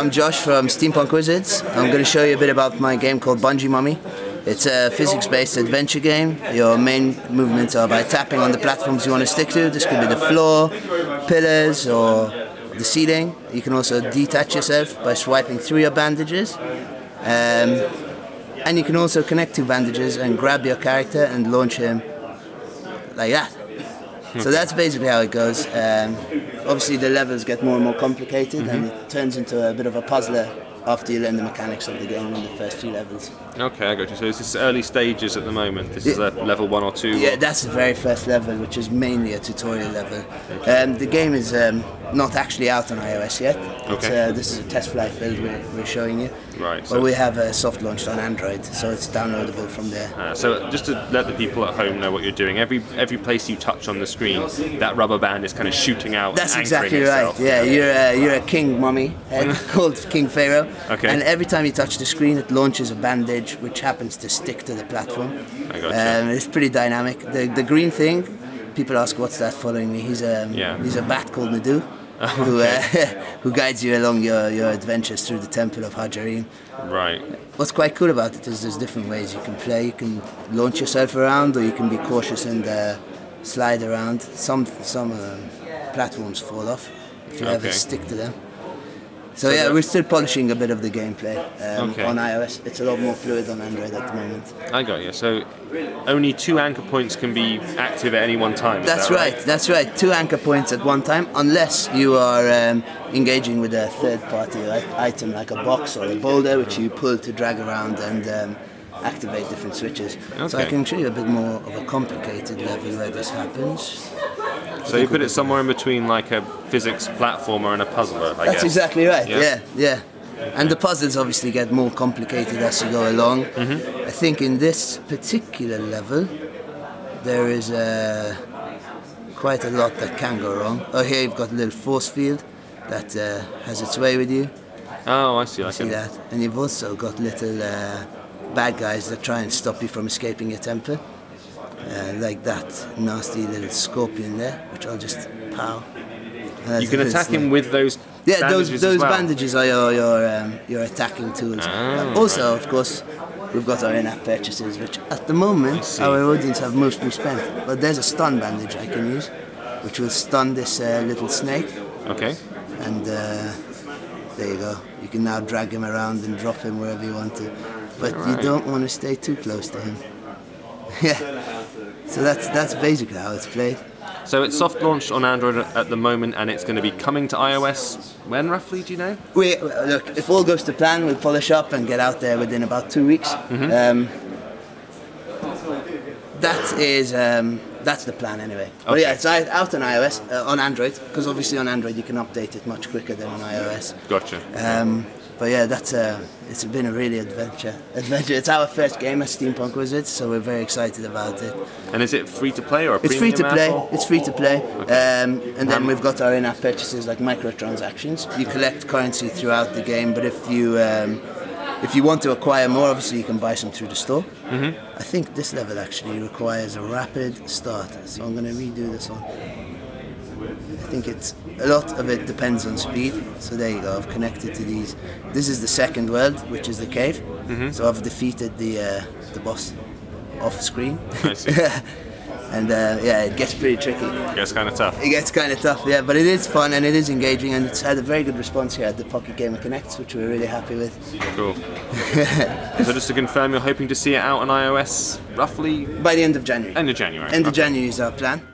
I'm Josh from Steampunk Wizards. I'm going to show you a bit about my game called Bungee Mummy. It's a physics-based adventure game. Your main movements are by tapping on the platforms you want to stick to. This could be the floor, pillars, or the ceiling. You can also detach yourself by swiping through your bandages. And you can also connect two bandages and grab your character and launch him like that. So that's basically how it goes. Obviously the levels get more and more complicated, and it turns into a bit of a puzzler after you learn the mechanics of the game in the first few levels. Okay, I got you. So is this early stages at the moment? This is a level 1 or 2? Yeah, that's the very first level, which is mainly a tutorial level. The game is not actually out on iOS yet. Okay. This is a test flight build we're showing you. Right. But we have a soft launched on Android, so it's downloadable from there. So just to let the people at home know what you're doing, every place you touch on the screen, that rubber band is kind of shooting out. That's and exactly itself. right. Yeah, you're a king mummy head called King Pharaoh. Okay. And every time you touch the screen, it launches a bandage which happens to stick to the platform. I got you. It's pretty dynamic. The green thing, people ask what's that following me. He's a bat called Nadu. Who guides you along your adventures through the temple of Hajarim. Right. What's quite cool about it is there's different ways you can play. You can launch yourself around, or you can be cautious and slide around. Some platforms fall off if you ever stick to them. So yeah, we're still polishing a bit of the gameplay on iOS. It's a lot more fluid on Android at the moment. I got you. So only 2 anchor points can be active at any one time. That's right. That's right. 2 anchor points at one time, unless you are engaging with a third-party item like a box or a boulder, which you pull to drag around and activate different switches. Okay. So I can show you a bit more of a complicated level where this happens. So you put it somewhere in between like a physics platformer and a puzzler, I guess. That's exactly right, yeah. And the puzzles obviously get more complicated as you go along. I think in this particular level there is quite a lot that can go wrong. Oh, here you've got a little force field that has its way with you. Oh, I see. See that? And you've also got little bad guys that try and stop you from escaping your temple. Like that nasty little scorpion there, which I'll just pow. You can attack him with those. Yeah, those well. bandages are your attacking tools. Also, of course, we've got our in-app purchases, which at the moment our audience have mostly spent. But there's a stun bandage I can use, which will stun this little snake. Okay. And there you go. You can now drag him around and drop him wherever you want to, but you don't want to stay too close to him. Yeah. So that's basically how it's played. So it's soft launched on Android at the moment, and it's going to be coming to iOS when roughly, do you know? Look, if all goes to plan, we'll polish up and get out there within about 2 weeks. That's the plan anyway. Okay. But yeah, it's out on iOS, on Android, because obviously on Android you can update it much quicker than on iOS. Gotcha. But yeah, it's been a really adventure. It's our first game as Steampunk Wizards, so we're very excited about it. And is it free to play or a premium? It's free to play. App? It's free to play. Okay. And then we've got our in-app purchases like microtransactions. You collect currency throughout the game, but if you want to acquire more, obviously you can buy some through the store. I think this level actually requires a rapid start, so I'm going to redo this one. I think a lot of it depends on speed. So there you go, I've connected to these. This is the second world, which is the cave. So I've defeated the boss off screen. I see. And yeah, it gets pretty tricky. It gets kind of tough. It gets kind of tough, yeah, but it is fun and it is engaging, and it's had a very good response here at the Pocket Gamer Connects, which we're really happy with. Cool. So just to confirm, you're hoping to see it out on iOS roughly? By the end of January. End of January. End of January is our plan.